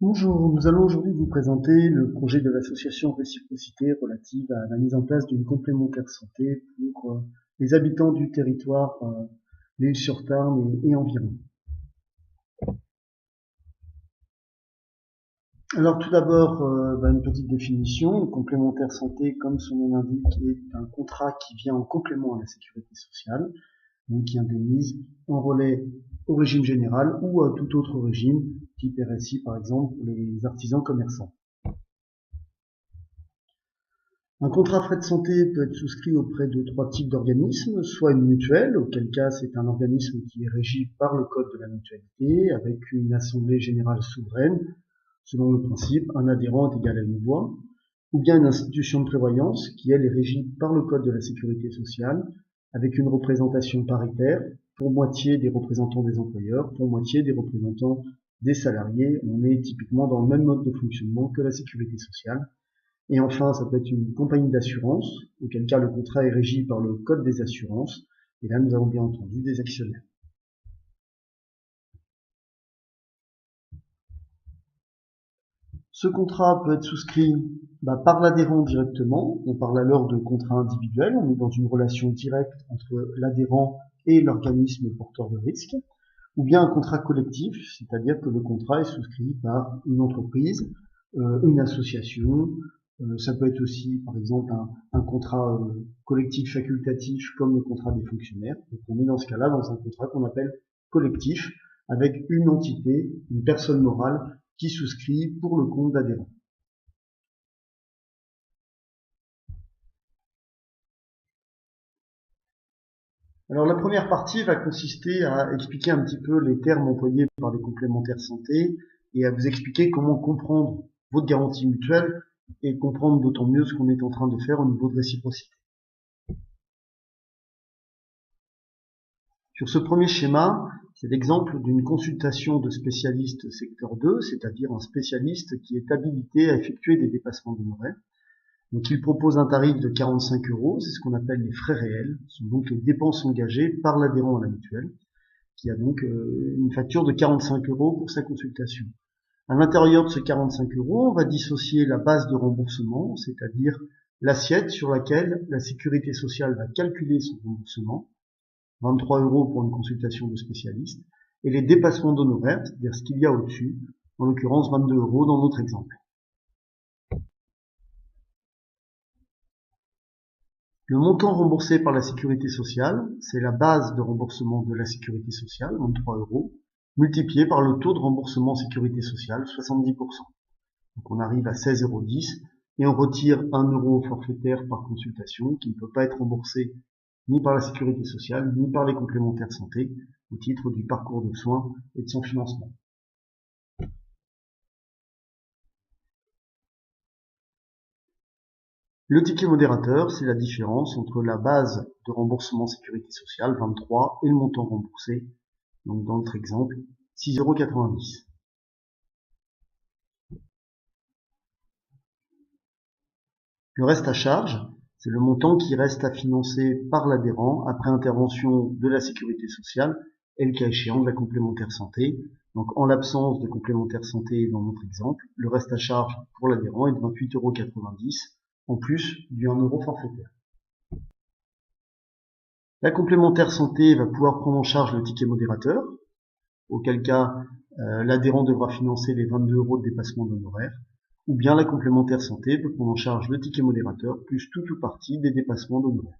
Bonjour, nous allons aujourd'hui vous présenter le projet de l'association Réciprocité relative à la mise en place d'une complémentaire santé pour les habitants du territoire l'Île-sur-Tarn et environ. Alors tout d'abord, une petite définition. Une complémentaire santé, comme son nom l'indique, est un contrat qui vient en complément à la sécurité sociale, donc qui indemnise en relais au régime général ou à tout autre régime, type RSI par exemple pour les artisans commerçants. Un contrat frais de santé peut être souscrit auprès de trois types d'organismes, soit une mutuelle, auquel cas c'est un organisme qui est régi par le code de la mutualité, avec une assemblée générale souveraine, selon le principe un adhérent est égal à une voix, ou bien une institution de prévoyance qui elle est régie par le code de la sécurité sociale, avec une représentation paritaire, pour moitié des représentants des employeurs, pour moitié des représentants des salariés. On est typiquement dans le même mode de fonctionnement que la sécurité sociale. Et enfin, ça peut être une compagnie d'assurance, auquel cas le contrat est régi par le code des assurances. Et là, nous avons bien entendu des actionnaires. Ce contrat peut être souscrit par l'adhérent directement. On parle alors de contrat individuel. On est dans une relation directe entre l'adhérent et l'organisme porteur de risque. Ou bien un contrat collectif, c'est-à-dire que le contrat est souscrit par une entreprise, une association. Ça peut être aussi, par exemple, un contrat collectif facultatif comme le contrat des fonctionnaires. Donc on est dans ce cas-là dans un contrat qu'on appelle collectif, avec une entité, une personne morale qui souscrit pour le compte d'adhérents. Alors la première partie va consister à expliquer un petit peu les termes employés par les complémentaires santé et à vous expliquer comment comprendre votre garantie mutuelle et comprendre d'autant mieux ce qu'on est en train de faire au niveau de réciprocité. Sur ce premier schéma, c'est l'exemple d'une consultation de spécialiste secteur 2, c'est-à-dire un spécialiste qui est habilité à effectuer des dépassements d'honoraires. Donc il propose un tarif de 45 €, c'est ce qu'on appelle les frais réels, ce sont donc les dépenses engagées par l'adhérent à la mutuelle, qui a donc une facture de 45 € pour sa consultation. À l'intérieur de ces 45 €, on va dissocier la base de remboursement, c'est-à-dire l'assiette sur laquelle la sécurité sociale va calculer son remboursement, 23 € pour une consultation de spécialiste, et les dépassements d'honoraires, c'est-à-dire ce qu'il y a au-dessus, en l'occurrence 22 € dans notre exemple. Le montant remboursé par la sécurité sociale, c'est la base de remboursement de la sécurité sociale, 23 €, multiplié par le taux de remboursement sécurité sociale, 70%. Donc on arrive à 16,10 € et on retire 1 € forfaitaire par consultation qui ne peut pas être remboursé ni par la sécurité sociale ni par les complémentaires santé au titre du parcours de soins et de son financement. Le ticket modérateur, c'est la différence entre la base de remboursement sécurité sociale, 23, et le montant remboursé, donc dans notre exemple, 6,90 €. Le reste à charge, c'est le montant qui reste à financer par l'adhérent après intervention de la sécurité sociale et le cas échéant de la complémentaire santé. Donc en l'absence de complémentaire santé dans notre exemple, le reste à charge pour l'adhérent est de 28,90 € en plus du 1 € forfaitaire. La complémentaire santé va pouvoir prendre en charge le ticket modérateur, auquel cas l'adhérent devra financer les 22 € de dépassement d'honoraires, ou bien la complémentaire santé peut prendre en charge le ticket modérateur plus tout ou partie des dépassements d'honoraires.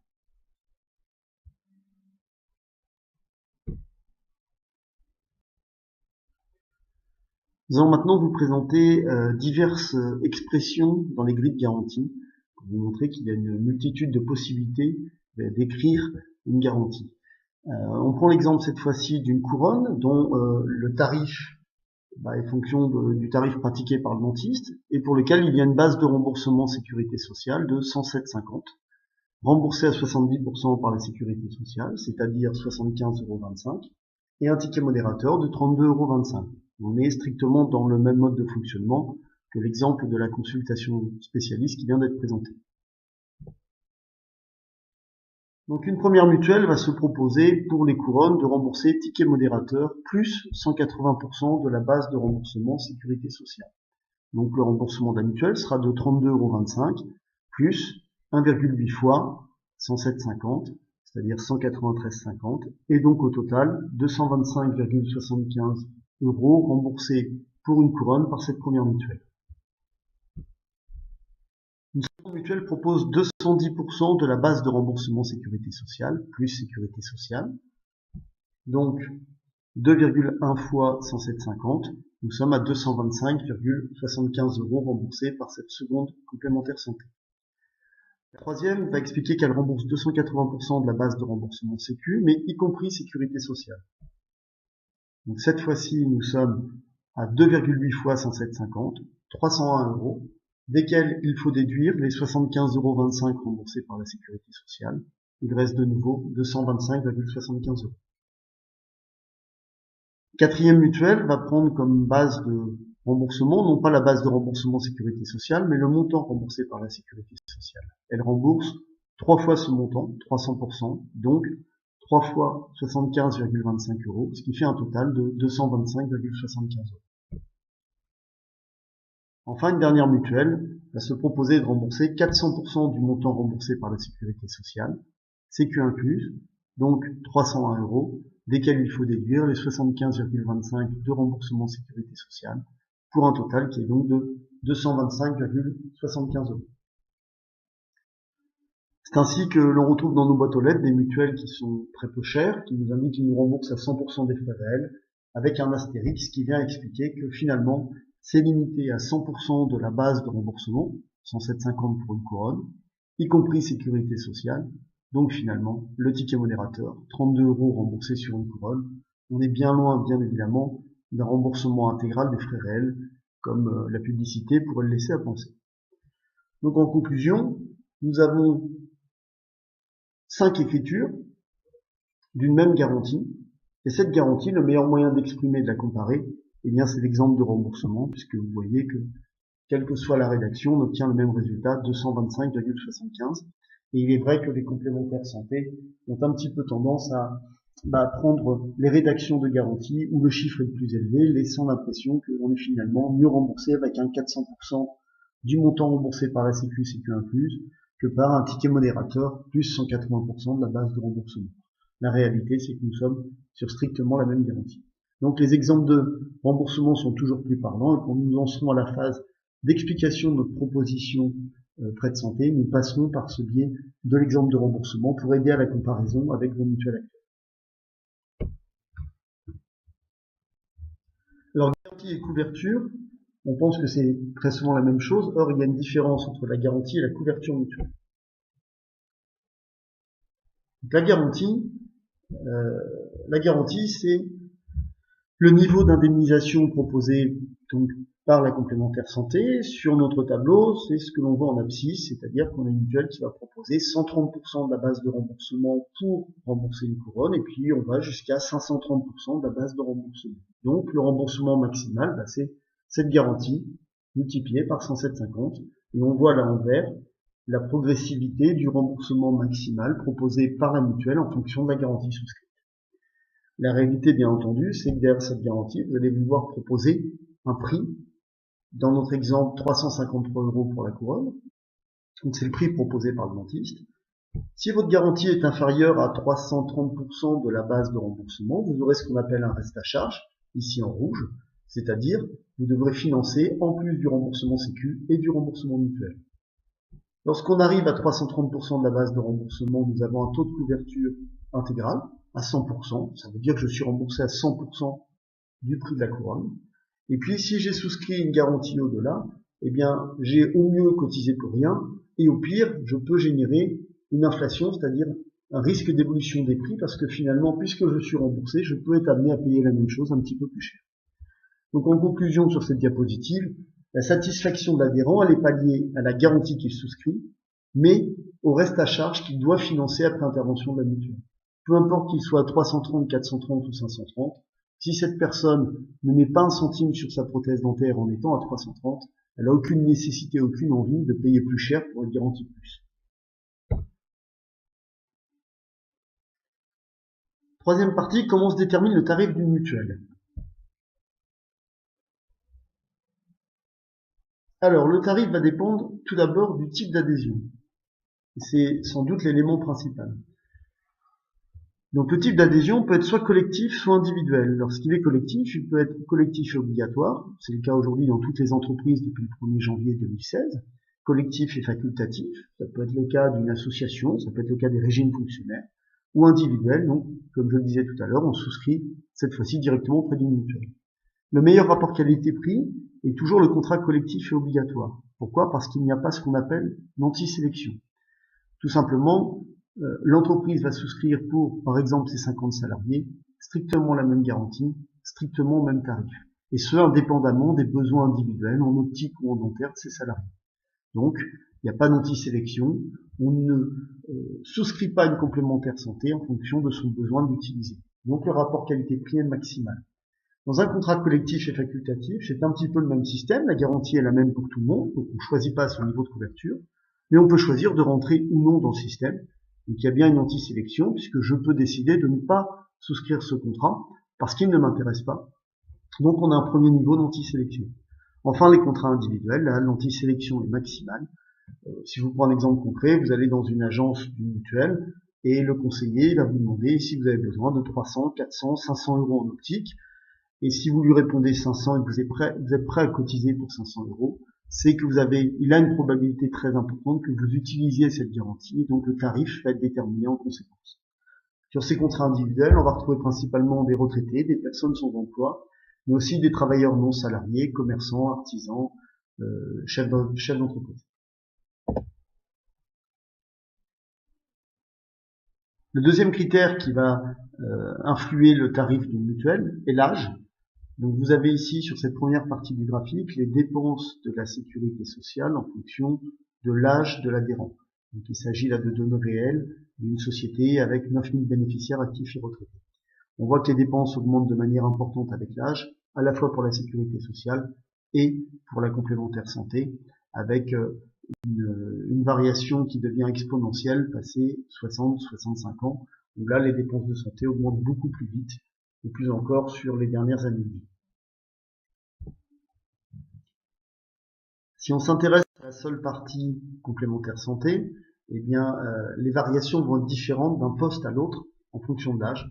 Nous allons maintenant vous présenter diverses expressions dans les grilles de garantie pour vous montrer qu'il y a une multitude de possibilités d'écrire une garantie. On prend l'exemple cette fois-ci d'une couronne dont le tarif est fonction du tarif pratiqué par le dentiste et pour lequel il y a une base de remboursement sécurité sociale de 107,50 €, remboursé à 70% par la sécurité sociale, c'est-à-dire 75,25 €, et un ticket modérateur de 32,25 €. On est strictement dans le même mode de fonctionnement que l'exemple de la consultation spécialiste qui vient d'être présenté. Donc une première mutuelle va se proposer pour les couronnes de rembourser ticket modérateur plus 180% de la base de remboursement sécurité sociale. Donc le remboursement de la mutuelle sera de 32,25 € plus 1,8 fois 107,50, c'est-à-dire 193,50, et donc au total 225,75 € remboursés pour une couronne par cette première mutuelle. Une seconde mutuelle propose 210% de la base de remboursement sécurité sociale, plus sécurité sociale. Donc 2,1 fois 107,50, nous sommes à 225,75 € remboursés par cette seconde complémentaire santé. La troisième va expliquer qu'elle rembourse 280% de la base de remboursement sécu, mais y compris sécurité sociale. Donc cette fois-ci, nous sommes à 2,8 fois 107,50, 301 €, desquels il faut déduire les 75,25 € remboursés par la sécurité sociale. Il reste de nouveau 225,75 €. Quatrième mutuelle va prendre comme base de remboursement, non pas la base de remboursement sécurité sociale, mais le montant remboursé par la sécurité sociale. Elle rembourse 3 fois ce montant, 300%, donc 3 fois 75,25 €, ce qui fait un total de 225,75 €. Enfin, une dernière mutuelle va se proposer de rembourser 400% du montant remboursé par la sécurité sociale, sécu incluse, donc 301 €, desquels il faut déduire les 75,25 € de remboursement sécurité sociale, pour un total qui est donc de 225,75 €. C'est ainsi que l'on retrouve dans nos boîtes aux lettres des mutuelles qui sont très peu chères, qui nous indiquent qu'ils nous remboursent à 100% des frais réels, avec un astérix qui vient expliquer que finalement, c'est limité à 100% de la base de remboursement, 107,50 € pour une couronne, y compris sécurité sociale. Donc finalement, le ticket modérateur, 32 € remboursés sur une couronne, on est bien loin, bien évidemment, d'un remboursement intégral des frais réels, comme la publicité pourrait le laisser à penser. Donc en conclusion, nous avons 5 écritures d'une même garantie, et cette garantie, le meilleur moyen d'exprimer et de la comparer, eh bien c'est l'exemple de remboursement, puisque vous voyez que, quelle que soit la rédaction, on obtient le même résultat, 225,75 €. Et il est vrai que les complémentaires santé ont un petit peu tendance à prendre les rédactions de garantie où le chiffre est le plus élevé, laissant l'impression qu'on est finalement mieux remboursé avec un 400% du montant remboursé par la sécu incluse que par un ticket modérateur plus 180% de la base de remboursement. La réalité, c'est que nous sommes sur strictement la même garantie. Donc les exemples de remboursement sont toujours plus parlants, et quand nous en serons à la phase d'explication de notre proposition frais de santé, nous passerons par ce biais de l'exemple de remboursement pour aider à la comparaison avec vos mutuelles actuelles. Alors, garantie et couverture, on pense que c'est très souvent la même chose. Or, il y a une différence entre la garantie et la couverture mutuelle. Donc, la garantie, c'est le niveau d'indemnisation proposé donc par la complémentaire santé. Sur notre tableau, c'est ce que l'on voit en abscisse, c'est-à-dire qu'on a une mutuelle qui va proposer 130% de la base de remboursement pour rembourser une couronne, et puis on va jusqu'à 530% de la base de remboursement. Donc le remboursement maximal, c'est cette garantie multipliée par 107,50, et on voit là en vert la progressivité du remboursement maximal proposé par la mutuelle en fonction de la garantie souscrite. La réalité, bien entendu, c'est que derrière cette garantie, vous allez vous voir proposer un prix. Dans notre exemple, 353 € pour la couronne. Donc c'est le prix proposé par le dentiste. Si votre garantie est inférieure à 330% de la base de remboursement, vous aurez ce qu'on appelle un reste à charge, ici en rouge, c'est-à-dire vous devrez financer en plus du remboursement sécu et du remboursement mutuel. Lorsqu'on arrive à 330% de la base de remboursement, nous avons un taux de couverture intégral à 100%, ça veut dire que je suis remboursé à 100% du prix de la couronne. Et puis si j'ai souscrit une garantie au-delà, eh bien j'ai au mieux cotisé pour rien, et au pire, je peux générer une inflation, c'est-à-dire un risque d'évolution des prix, parce que finalement, puisque je suis remboursé, je peux être amené à payer la même chose un petit peu plus cher. Donc en conclusion sur cette diapositive, la satisfaction de l'adhérent, elle est pas liée à la garantie qu'il souscrit, mais au reste à charge qu'il doit financer après intervention de la mutuelle. Peu importe qu'il soit à 330, 430 ou 530, si cette personne ne met pas un centime sur sa prothèse dentaire en étant à 330, elle n'a aucune nécessité, aucune envie de payer plus cher pour une garantie de plus. Troisième partie, comment se détermine le tarif d'une mutuelle? Alors, le tarif va dépendre tout d'abord du type d'adhésion. C'est sans doute l'élément principal. Donc le type d'adhésion peut être soit collectif, soit individuel. Lorsqu'il est collectif, il peut être collectif et obligatoire. C'est le cas aujourd'hui dans toutes les entreprises depuis le 1er janvier 2016. Collectif et facultatif. Ça peut être le cas d'une association, ça peut être le cas des régimes fonctionnaires. Ou individuel, donc comme je le disais tout à l'heure, on souscrit cette fois-ci directement auprès d'une mutuelle. Le meilleur rapport qualité-prix est toujours le contrat collectif et obligatoire. Pourquoi? Parce qu'il n'y a pas ce qu'on appelle l'anti-sélection. Tout simplement, l'entreprise va souscrire pour, par exemple, ses 50 salariés, strictement la même garantie, strictement le même tarif. Et ce, indépendamment des besoins individuels, en optique ou en dentaire, de ses salariés. Donc, il n'y a pas d'anti-sélection. On ne souscrit pas une complémentaire santé en fonction de son besoin d'utiliser. Donc, le rapport qualité-prix est maximal. Dans un contrat collectif et facultatif, c'est un petit peu le même système. La garantie est la même pour tout le monde, donc on ne choisit pas son niveau de couverture. Mais on peut choisir de rentrer ou non dans le système. Donc il y a bien une anti-sélection, puisque je peux décider de ne pas souscrire ce contrat, parce qu'il ne m'intéresse pas. Donc on a un premier niveau d'anti-sélection. Enfin, les contrats individuels, là, l'anti-sélection est maximale. Si je vous prends un exemple concret, vous allez dans une agence d'une mutuelle, et le conseiller va vous demander si vous avez besoin de 300, 400, 500 euros en optique. Et si vous lui répondez 500 et que vous êtes prêt à cotiser pour 500 euros, c'est que il a une probabilité très importante que vous utilisiez cette garantie, et donc le tarif va être déterminé en conséquence. Sur ces contrats individuels, on va retrouver principalement des retraités, des personnes sans emploi, mais aussi des travailleurs non salariés, commerçants, artisans, chefs d'entreprise. Le deuxième critère qui va influer le tarif d'une mutuelle est l'âge. Donc vous avez ici, sur cette première partie du graphique, les dépenses de la sécurité sociale en fonction de l'âge de l'adhérent. Donc il s'agit là de données réelles d'une société avec 9000 bénéficiaires actifs et retraités. On voit que les dépenses augmentent de manière importante avec l'âge, à la fois pour la sécurité sociale et pour la complémentaire santé, avec une variation qui devient exponentielle, passé 60-65 ans, où là les dépenses de santé augmentent beaucoup plus vite, et plus encore sur les dernières années de vie. Si on s'intéresse à la seule partie complémentaire santé, eh bien les variations vont être différentes d'un poste à l'autre en fonction de l'âge.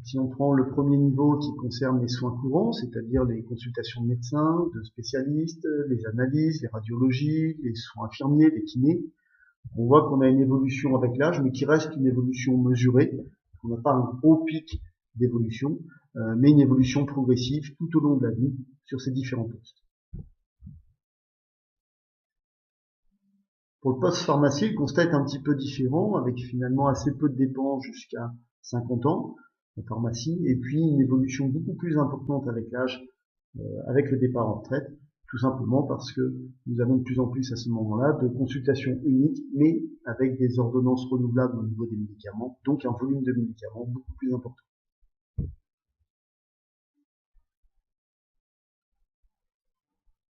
Si on prend le premier niveau qui concerne les soins courants, c'est-à-dire les consultations de médecins, de spécialistes, les analyses, les radiologies, les soins infirmiers, les kinés, on voit qu'on a une évolution avec l'âge, mais qui reste une évolution mesurée. On n'a pas un haut pic d'évolution, mais une évolution progressive tout au long de la vie sur ces différents postes. Pour le poste pharmacie, le constat est un petit peu différent, avec finalement assez peu de dépenses jusqu'à 50 ans en pharmacie, et puis une évolution beaucoup plus importante avec l'âge, avec le départ en retraite, tout simplement parce que nous avons de plus en plus à ce moment-là de consultations uniques, mais avec des ordonnances renouvelables au niveau des médicaments, donc un volume de médicaments beaucoup plus important.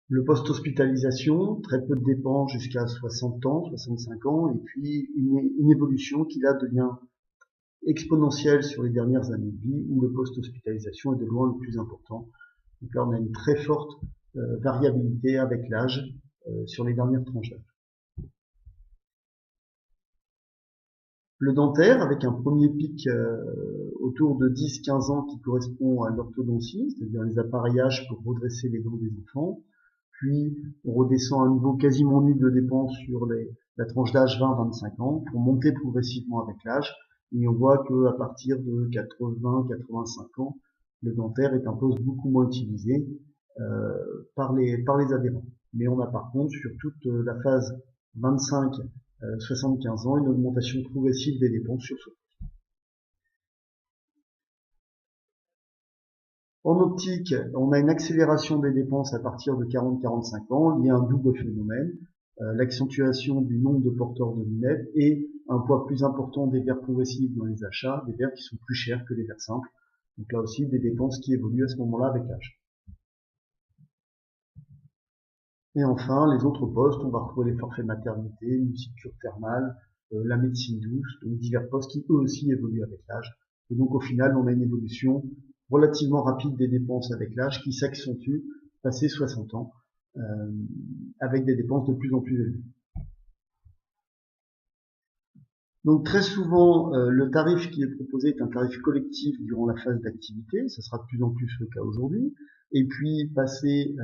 Le post-hospitalisation, très peu de dépenses jusqu'à 60 ans, 65 ans, et puis une évolution qui là devient exponentielle sur les dernières années de vie, où le post-hospitalisation est de loin le plus important. Donc là, on a une très forte variabilité avec l'âge sur les dernières tranches d'âge. Le dentaire, avec un premier pic autour de 10-15 ans qui correspond à l'orthodontie, c'est-à-dire les appareillages pour redresser les dents des enfants. Puis on redescend à un niveau quasiment nul de dépenses sur la tranche d'âge 20-25 ans pour monter progressivement avec l'âge. Et on voit qu'à partir de 80-85 ans, le dentaire est un poste beaucoup moins utilisé par les adhérents. Mais on a par contre sur toute la phase 25-75 ans une augmentation progressive des dépenses sur ce poste. En optique, on a une accélération des dépenses à partir de 40-45 ans liée à un double phénomène, l'accentuation du nombre de porteurs de lunettes et un poids plus important des verres progressifs dans les achats, des verres qui sont plus chers que les verres simples. Donc là aussi, des dépenses qui évoluent à ce moment-là avec l'âge. Et enfin, les autres postes, on va retrouver les forfaits maternité, une cure thermale, la médecine douce, donc divers postes qui eux aussi évoluent avec l'âge Et donc au final, on a une évolution relativement rapide des dépenses avec l'âge qui s'accentue passé 60 ans, avec des dépenses de plus en plus élevées. Donc très souvent, le tarif qui est proposé est un tarif collectif durant la phase d'activité, ça sera de plus en plus le cas aujourd'hui. Et puis, passé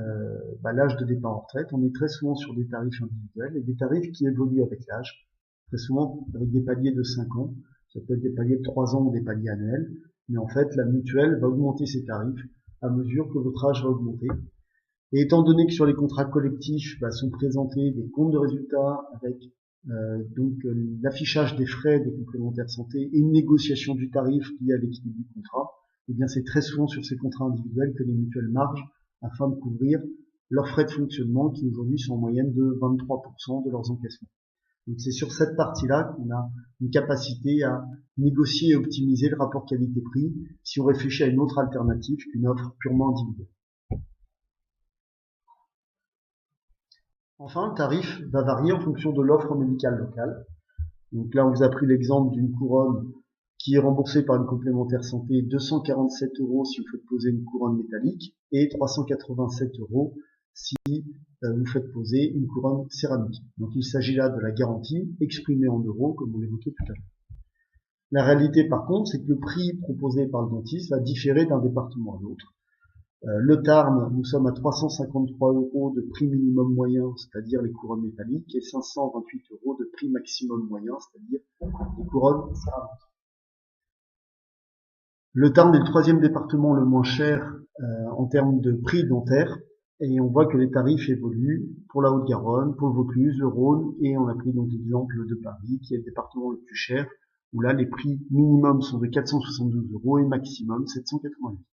l'âge de départ en retraite, on est très souvent sur des tarifs individuels et des tarifs qui évoluent avec l'âge, très souvent avec des paliers de 5 ans, ça peut être des paliers de 3 ans ou des paliers annuels, mais en fait, la mutuelle va augmenter ses tarifs à mesure que votre âge va augmenter. Et étant donné que sur les contrats collectifs sont présentés des comptes de résultats avec l'affichage des frais des complémentaires santé et une négociation du tarif lié à l'équilibre du contrat, eh bien c'est très souvent sur ces contrats individuels que les mutuelles margent afin de couvrir leurs frais de fonctionnement qui aujourd'hui sont en moyenne de 23% de leurs encaissements. Donc c'est sur cette partie-là qu'on a une capacité à négocier et optimiser le rapport qualité-prix si on réfléchit à une autre alternative qu'une offre purement individuelle. Enfin, le tarif va varier en fonction de l'offre médicale locale. Donc là, on vous a pris l'exemple d'une couronne qui est remboursée par une complémentaire santé 247 € si vous faites poser une couronne métallique et 387 € si vous faites poser une couronne céramique. Donc il s'agit là de la garantie exprimée en euros, comme on l'évoquait tout à l'heure. La réalité, par contre, c'est que le prix proposé par le dentiste va différer d'un département à l'autre. Le Tarn, nous sommes à 353 € de prix minimum moyen, c'est-à-dire les couronnes métalliques, et 528 € de prix maximum moyen, c'est-à-dire les couronnes céramiques. Le Tarn est le troisième département le moins cher en termes de prix dentaire, et on voit que les tarifs évoluent pour la Haute-Garonne, pour le Vaucluse, le Rhône, et on a pris donc l'exemple de Paris, qui est le département le plus cher, où là les prix minimum sont de 472 € et maximum 788.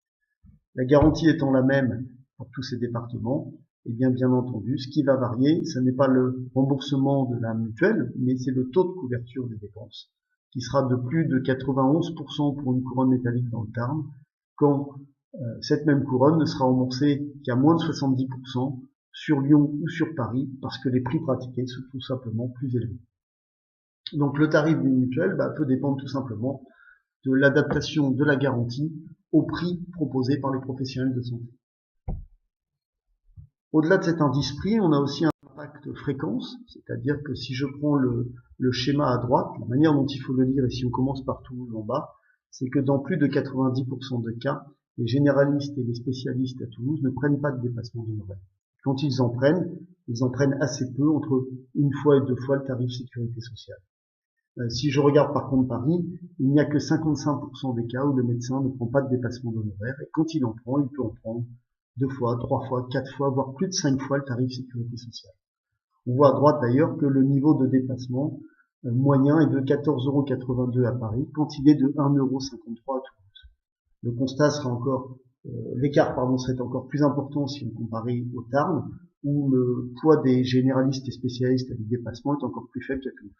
La garantie étant la même pour tous ces départements, et bien entendu, ce qui va varier, ce n'est pas le remboursement de la mutuelle, mais c'est le taux de couverture des dépenses, qui sera de plus de 91% pour une couronne métallique dans le Tarn, quand cette même couronne ne sera remboursée qu'à moins de 70% sur Lyon ou sur Paris, parce que les prix pratiqués sont tout simplement plus élevés. Donc le tarif d'une mutuelle peut dépendre tout simplement de l'adaptation de la garantie au prix proposé par les professionnels de santé. Au-delà de cet indice prix, on a aussi un impact fréquence, c'est-à-dire que si je prends le schéma à droite, la manière dont il faut le lire, et si on commence par Toulouse en bas, c'est que dans plus de 90% de cas, les généralistes et les spécialistes à Toulouse ne prennent pas de dépassement d'honoraires. Quand ils en prennent assez peu, entre une fois et deux fois le tarif sécurité sociale. Si je regarde par contre Paris, il n'y a que 55% des cas où le médecin ne prend pas de dépassement d'honoraires, et quand il en prend, il peut en prendre 2 fois, 3 fois, 4 fois, voire plus de 5 fois le tarif sécurité sociale. On voit à droite d'ailleurs que le niveau de dépassement moyen est de 14,82 € à Paris, quand il est de 1,53 € à Toulouse. Le constat sera encore, l'écart serait encore plus important si on comparait au Tarn, où le poids des généralistes et spécialistes avec dépassement est encore plus faible qu'à Toulouse.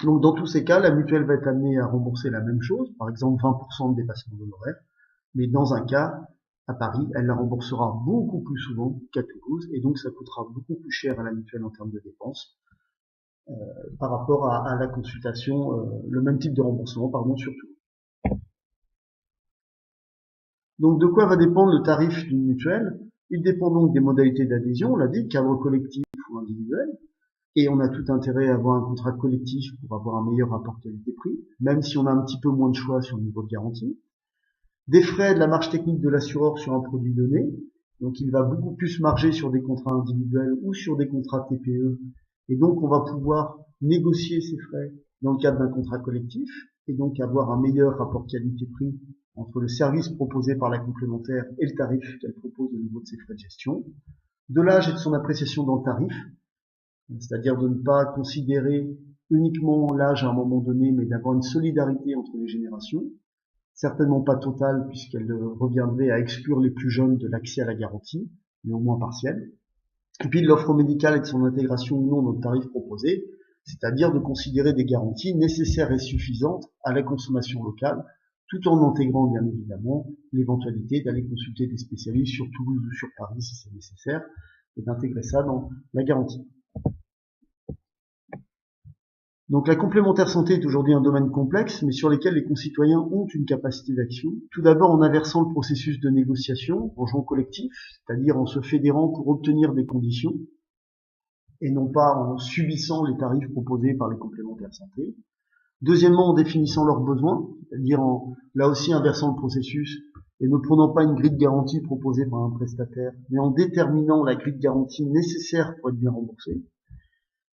Donc dans tous ces cas, la mutuelle va être amenée à rembourser la même chose, par exemple 20% de dépassement d'honoraires, mais dans un cas, à Paris, elle la remboursera beaucoup plus souvent qu'à Toulouse, et donc ça coûtera beaucoup plus cher à la mutuelle en termes de dépenses par rapport à la consultation, le même type de remboursement, surtout. Donc de quoi va dépendre le tarif d'une mutuelle? Il dépend donc des modalités d'adhésion, on l'a dit, cadre collectif ou individuel. Et on a tout intérêt à avoir un contrat collectif pour avoir un meilleur rapport qualité-prix, même si on a un petit peu moins de choix sur le niveau de garantie. Des frais de la marge technique de l'assureur sur un produit donné, donc il va beaucoup plus marger sur des contrats individuels ou sur des contrats TPE, et donc on va pouvoir négocier ces frais dans le cadre d'un contrat collectif, et donc avoir un meilleur rapport qualité-prix entre le service proposé par la complémentaire et le tarif qu'elle propose au niveau de ses frais de gestion. De l'âge et de son appréciation dans le tarif, c'est-à-dire de ne pas considérer uniquement l'âge à un moment donné, mais d'avoir une solidarité entre les générations, certainement pas totale puisqu'elle reviendrait à exclure les plus jeunes de l'accès à la garantie, mais au moins partielle. Et puis de l'offre médicale et de son intégration ou non dans le tarif proposé, c'est-à-dire de considérer des garanties nécessaires et suffisantes à la consommation locale, tout en intégrant bien évidemment l'éventualité d'aller consulter des spécialistes sur Toulouse ou sur Paris si c'est nécessaire, et d'intégrer ça dans la garantie. Donc la complémentaire santé est aujourd'hui un domaine complexe, mais sur lequel les concitoyens ont une capacité d'action. Tout d'abord en inversant le processus de négociation, en jouant collectif, c'est-à-dire en se fédérant pour obtenir des conditions, et non pas en subissant les tarifs proposés par les complémentaires santé. Deuxièmement, en définissant leurs besoins, c'est-à-dire en, là aussi, inversant le processus et ne prenant pas une grille de garantie proposée par un prestataire, mais en déterminant la grille de garantie nécessaire pour être bien remboursé.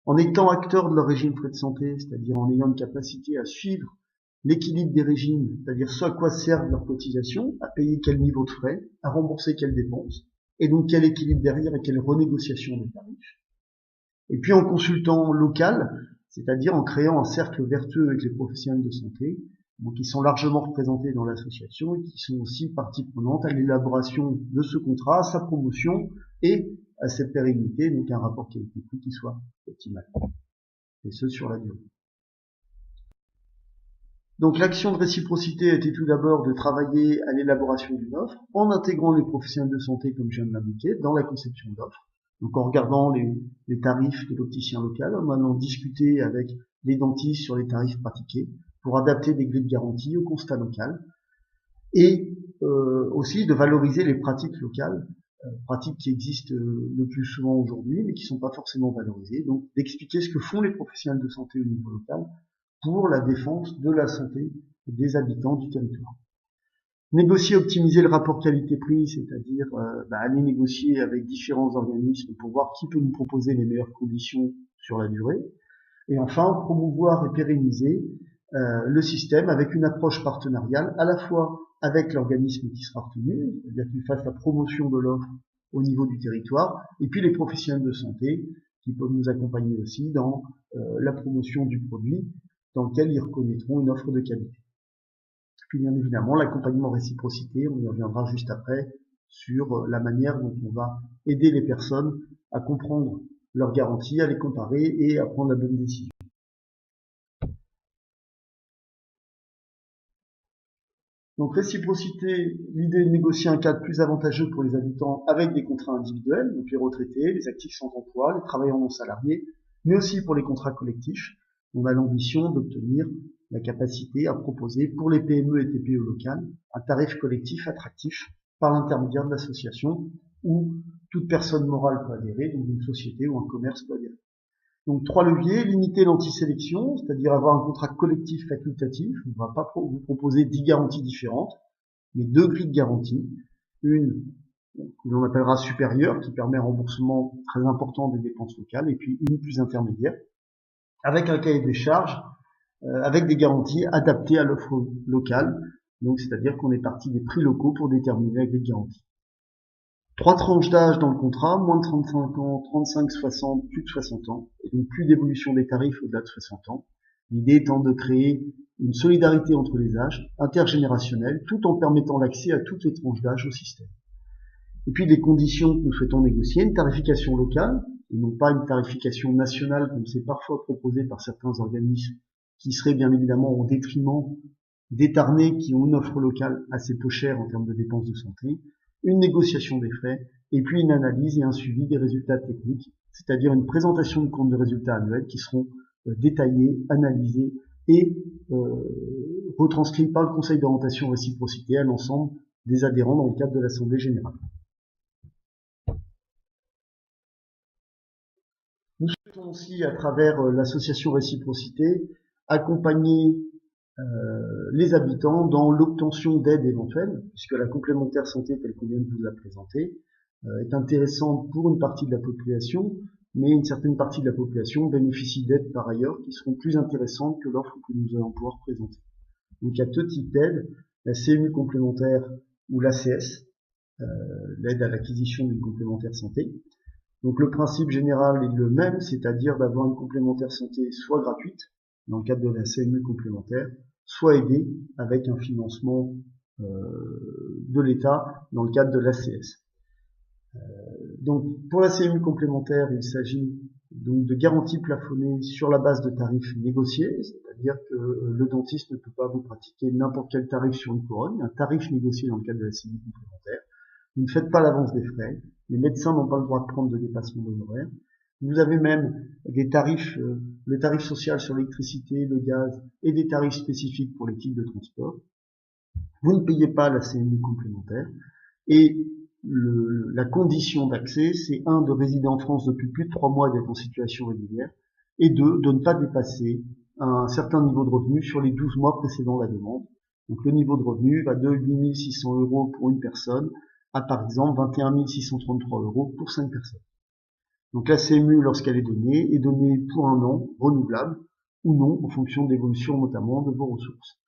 En étant acteur de leur régime frais de santé, c'est-à-dire en ayant une capacité à suivre l'équilibre des régimes, c'est-à-dire ce à quoi servent leurs cotisations, à payer quel niveau de frais, à rembourser quelles dépenses, et donc quel équilibre derrière et quelle renégociation des tarifs. Et puis en consultant local, c'est-à-dire en créant un cercle vertueux avec les professionnels de santé, donc qui sont largement représentés dans l'association et qui sont aussi partie prenante à l'élaboration de ce contrat, à sa promotion et à cette pérennité, donc un rapport qualité-prix qui soit optimal, et ce sur la durée. Donc l'action de réciprocité a été tout d'abord de travailler à l'élaboration d'une offre en intégrant les professionnels de santé, comme je viens de l'indiquer, dans la conception d'offres. Donc en regardant les tarifs de l'opticien local, en allant discuter avec les dentistes sur les tarifs pratiqués pour adapter des grilles de garantie au constat local et aussi de valoriser les pratiques locales, pratiques qui existent le plus souvent aujourd'hui mais qui ne sont pas forcément valorisées. Donc d'expliquer ce que font les professionnels de santé au niveau local pour la défense de la santé des habitants du territoire. Négocier, optimiser le rapport qualité-prix, c'est-à-dire aller négocier avec différents organismes pour voir qui peut nous proposer les meilleures conditions sur la durée. Et enfin, promouvoir et pérenniser le système avec une approche partenariale, à la fois avec l'organisme qui sera retenu, c'est-à-dire qu'il fasse la promotion de l'offre au niveau du territoire, et puis les professionnels de santé qui peuvent nous accompagner aussi dans la promotion du produit dans lequel ils reconnaîtront une offre de qualité. Puis bien évidemment, l'accompagnement réciprocité, on y reviendra juste après, sur la manière dont on va aider les personnes à comprendre leurs garanties, à les comparer et à prendre la bonne décision. Donc réciprocité, l'idée de négocier un cadre plus avantageux pour les habitants avec des contrats individuels, donc les retraités, les actifs sans emploi, les travailleurs non salariés, mais aussi pour les contrats collectifs. On a l'ambition d'obtenir la capacité à proposer pour les PME et TPE locales un tarif collectif attractif par l'intermédiaire de l'association où toute personne morale peut adhérer, donc une société ou un commerce peut adhérer. Donc 3 leviers, limiter l'antisélection, c'est-à-dire avoir un contrat collectif facultatif. On ne va pas vous proposer 10 garanties différentes, mais 2 grilles de garantie. Une que l'on appellera supérieure, qui permet un remboursement très important des dépenses locales, et puis une plus intermédiaire, avec un cahier des charges, avec des garanties adaptées à l'offre locale. Donc c'est-à-dire qu'on est parti des prix locaux pour déterminer la grille de garantie. 3 tranches d'âge dans le contrat, moins de 35 ans, 35, 60, plus de 60 ans, et donc plus d'évolution des tarifs au-delà de 60 ans. L'idée étant de créer une solidarité entre les âges, intergénérationnelle, tout en permettant l'accès à toutes les tranches d'âge au système. Et puis les conditions que nous souhaitons négocier, une tarification locale, et non pas une tarification nationale comme c'est parfois proposé par certains organismes, qui serait bien évidemment au détriment d'étarnés qui ont une offre locale assez peu chère en termes de dépenses de santé, une négociation des frais, et puis une analyse et un suivi des résultats techniques, c'est-à-dire une présentation de comptes de résultats annuels qui seront détaillés, analysés et retranscrits par le Conseil d'orientation réciprocité à l'ensemble des adhérents dans le cadre de l'Assemblée générale. Nous souhaitons aussi, à travers l'association réciprocité, accompagner les habitants dans l'obtention d'aides éventuelles, puisque la complémentaire santé telle qu'on vient de vous la présenter est intéressante pour une partie de la population, mais une certaine partie de la population bénéficie d'aides par ailleurs qui seront plus intéressantes que l'offre que nous allons pouvoir présenter. Donc il y a deux types d'aides, la CMU complémentaire ou l'ACS, l'aide à l'acquisition d'une complémentaire santé. Donc le principe général est le même, c'est-à-dire d'avoir une complémentaire santé soit gratuite, dans le cadre de la CMU complémentaire, soit aidée avec un financement de l'État dans le cadre de l'ACS. Donc pour la CMU complémentaire, il s'agit donc de garanties plafonnées sur la base de tarifs négociés, c'est-à-dire que le dentiste ne peut pas vous pratiquer n'importe quel tarif sur une couronne, un tarif négocié dans le cadre de la CMU complémentaire. Vous ne faites pas l'avance des frais, les médecins n'ont pas le droit de prendre de dépassement d'honoraires, Vous avez même des tarifs, le tarif social sur l'électricité, le gaz et des tarifs spécifiques pour les types de transport. Vous ne payez pas la CMU complémentaire et la condition d'accès, c'est 1, de résider en France depuis plus de 3 mois et d'être en situation régulière, et 2, de ne pas dépasser un certain niveau de revenu sur les 12 mois précédant la demande. Donc le niveau de revenu va de 8 600 € pour une personne à par exemple 21 633 € pour 5 personnes. Donc la CMU, lorsqu'elle est donnée pour un an, renouvelable, ou non, en fonction de l'évolution notamment de vos ressources.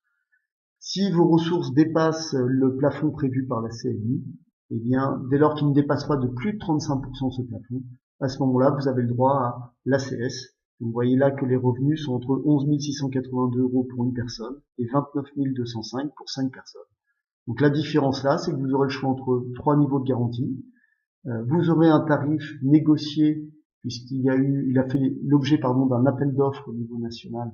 Si vos ressources dépassent le plafond prévu par la CMU, eh bien, dès lors qu'il ne dépasse pas de plus de 35% de ce plafond, à ce moment-là, vous avez le droit à l'ACS. Vous voyez là que les revenus sont entre 11 682 € pour une personne et 29 205 pour 5 personnes. Donc la différence là, c'est que vous aurez le choix entre 3 niveaux de garantie. Vous aurez un tarif négocié puisqu'il a fait l'objet d'un appel d'offres au niveau national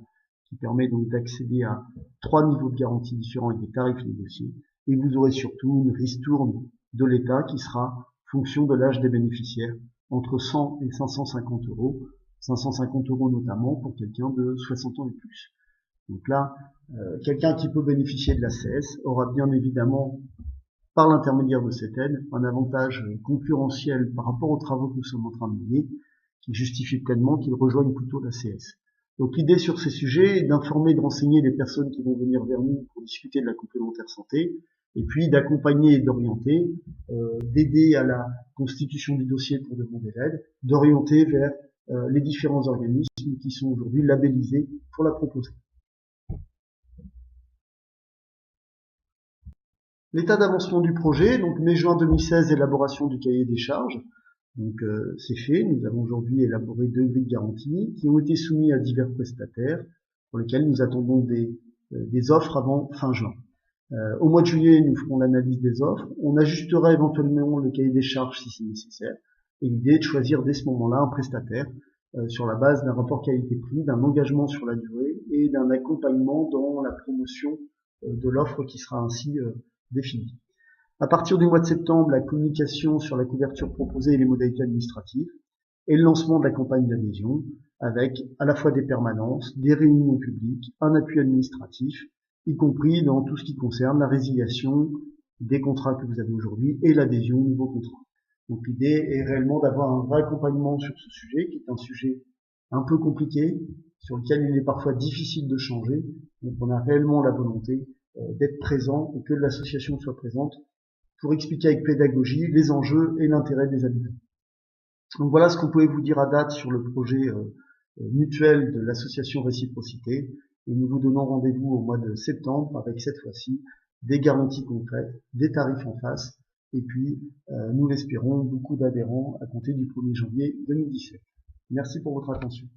qui permet donc d'accéder à 3 niveaux de garantie différents avec des tarifs négociés. Et vous aurez surtout une ristourne de l'État qui sera fonction de l'âge des bénéficiaires entre 100 et 550 €, 550 € notamment pour quelqu'un de 60 ans et plus. Donc là, quelqu'un qui peut bénéficier de l'ACS aura bien évidemment, par l'intermédiaire de cette aide, un avantage concurrentiel par rapport aux travaux que nous sommes en train de mener, qui justifie pleinement qu'il rejoigne plutôt l'ACS. Donc l'idée sur ces sujets est d'informer, de renseigner les personnes qui vont venir vers nous pour discuter de la complémentaire santé, et puis d'accompagner et d'orienter, d'aider à la constitution du dossier pour demander l'aide, d'orienter vers les différents organismes qui sont aujourd'hui labellisés pour la proposer. L'état d'avancement du projet, donc mai-juin 2016, élaboration du cahier des charges. Donc c'est fait, nous avons aujourd'hui élaboré 2 grilles de garantie qui ont été soumises à divers prestataires pour lesquels nous attendons des offres avant fin juin. Au mois de juillet, nous ferons l'analyse des offres, on ajustera éventuellement le cahier des charges si c'est nécessaire, et l'idée est de choisir dès ce moment-là un prestataire sur la base d'un rapport qualité-prix, d'un engagement sur la durée et d'un accompagnement dans la promotion de l'offre qui sera ainsi définie. À partir du mois de septembre, la communication sur la couverture proposée et les modalités administratives, et le lancement de la campagne d'adhésion, avec à la fois des permanences, des réunions publiques, un appui administratif, y compris dans tout ce qui concerne la résiliation des contrats que vous avez aujourd'hui et l'adhésion aux nouveaux contrats. Donc l'idée est réellement d'avoir un vrai accompagnement sur ce sujet, qui est un sujet un peu compliqué, sur lequel il est parfois difficile de changer. Donc on a réellement la volonté d'être présent et que l'association soit présente pour expliquer avec pédagogie les enjeux et l'intérêt des habitants. Donc voilà ce qu'on pouvait vous dire à date sur le projet mutuel de l'association Réciprocité. Et nous vous donnons rendez-vous au mois de septembre avec cette fois-ci des garanties concrètes, des tarifs en face, et puis nous l'espérons beaucoup d'adhérents à compter du 1er janvier 2017. Merci pour votre attention.